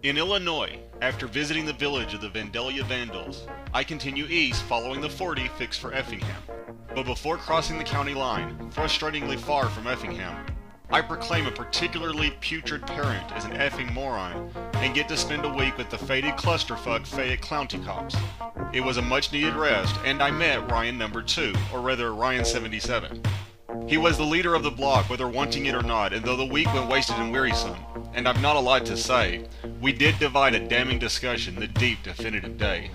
In Illinois, after visiting the village of the Vandalia Vandals, I continue east following the 40 fixed for Effingham. But before crossing the county line, frustratingly far from Effingham, I proclaim a particularly putrid parent as an effing moron and get to spend a week with the faded clusterfuck Fayette County cops. It was a much needed rest, and I met Ryan number 2, or rather Ryan 77. He was the leader of the block, whether wanting it or not, and though the week went wasted and wearisome, and I've not a lot to say, we did divide a damning discussion the deep definitive day.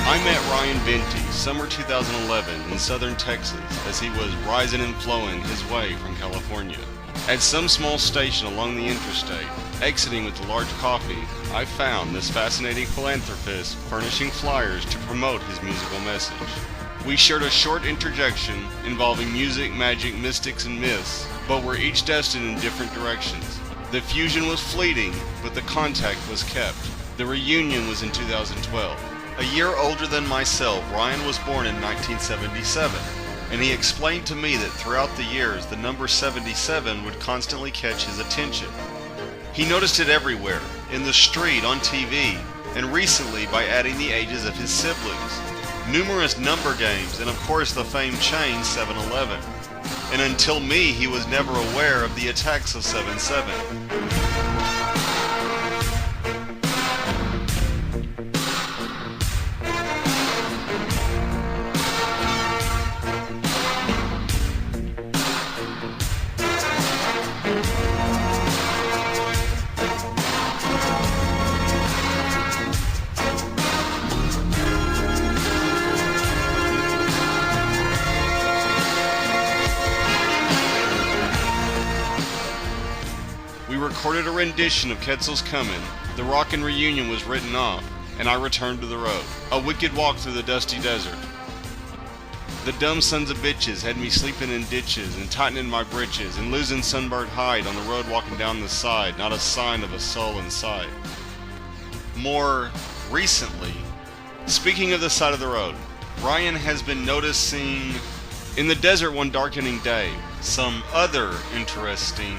I met Ryan Venti, summer 2011, in southern Texas, as he was rising and flowing his way from California. At some small station along the interstate, exiting with a large coffee, I found this fascinating philanthropist furnishing flyers to promote his musical message. We shared a short interjection involving music, magic, mystics, and myths, but were each destined in different directions. The fusion was fleeting, but the contact was kept. The reunion was in 2012. A year older than myself, Ryan was born in 1977, and he explained to me that throughout the years the number 77 would constantly catch his attention. He noticed it everywhere, in the street, on TV, and recently by adding the ages of his siblings, numerous number games, and of course the famed chain 7-Eleven. And until me, he was never aware of the attacks of 7-7. We recorded a rendition of Quetzal's Comin', the rockin' reunion was written off, and I returned to the road. A wicked walk through the dusty desert. The dumb sons of bitches had me sleeping in ditches and tightening my britches and losing sunburnt hide on the road walking down the side, not a sign of a soul inside. More recently, speaking of the side of the road, Ryan has been noticing in the desert one darkening day, some other interesting.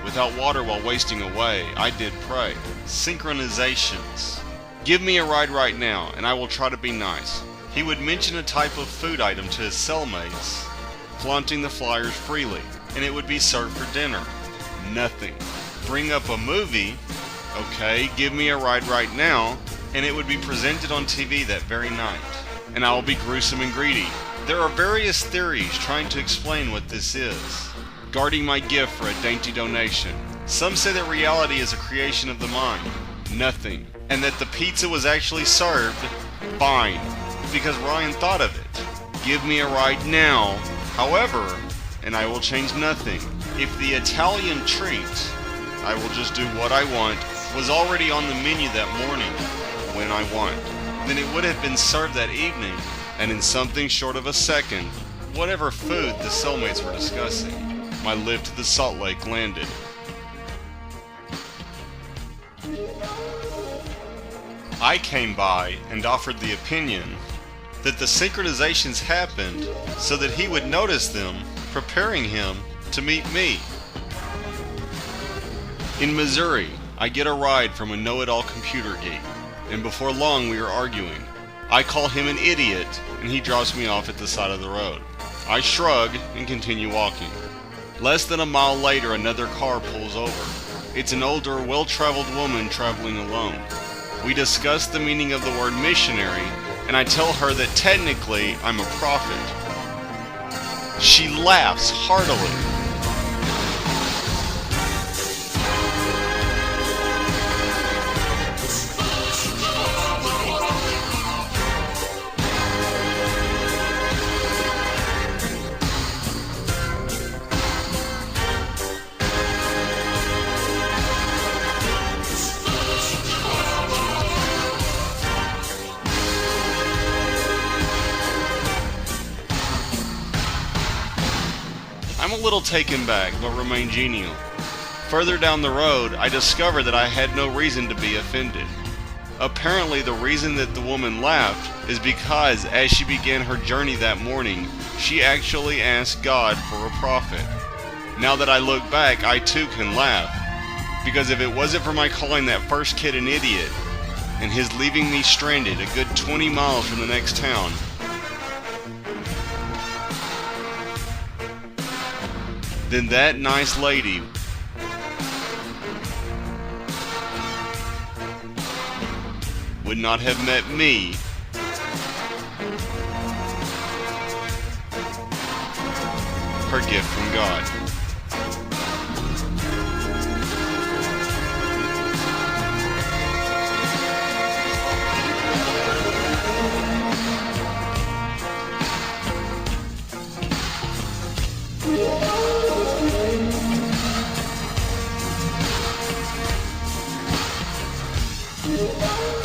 Without water while wasting away, I did pray. Synchronizations. Give me a ride right now, and I will try to be nice. He would mention a type of food item to his cellmates, flaunting the flyers freely, and it would be served for dinner. Nothing. Bring up a movie. Okay, give me a ride right now, and it would be presented on TV that very night. And I will be gruesome and greedy. There are various theories trying to explain what this is. Guarding my gift for a dainty donation. Some say that reality is a creation of the mind. Nothing. And that the pizza was actually served fine, because Ryan thought of it. Give me a ride now. However, and I will change nothing. If the Italian treat, I will just do what I want, was already on the menu that morning, when I want, then it would have been served that evening, and in something short of a second, whatever food the cellmates were discussing. My lift to the Salt Lake landed. I came by and offered the opinion that the synchronizations happened so that he would notice them, preparing him to meet me. In Missouri, I get a ride from a know-it-all computer geek, and before long we are arguing. I call him an idiot, and he drops me off at the side of the road. I shrug and continue walking. Less than a mile later, another car pulls over. It's an older, well-traveled woman traveling alone. We discuss the meaning of the word missionary, and I tell her that technically I'm a prophet. She laughs heartily. little taken back, but remained genial. Further down the road, I discovered that I had no reason to be offended. Apparently, the reason that the woman laughed is because as she began her journey that morning, she actually asked God for a prophet. Now that I look back, I too can laugh, because if it wasn't for my calling that first kid an idiot, and his leaving me stranded a good 20 miles from the next town, then that nice lady would not have met me her gift from God. Yeah.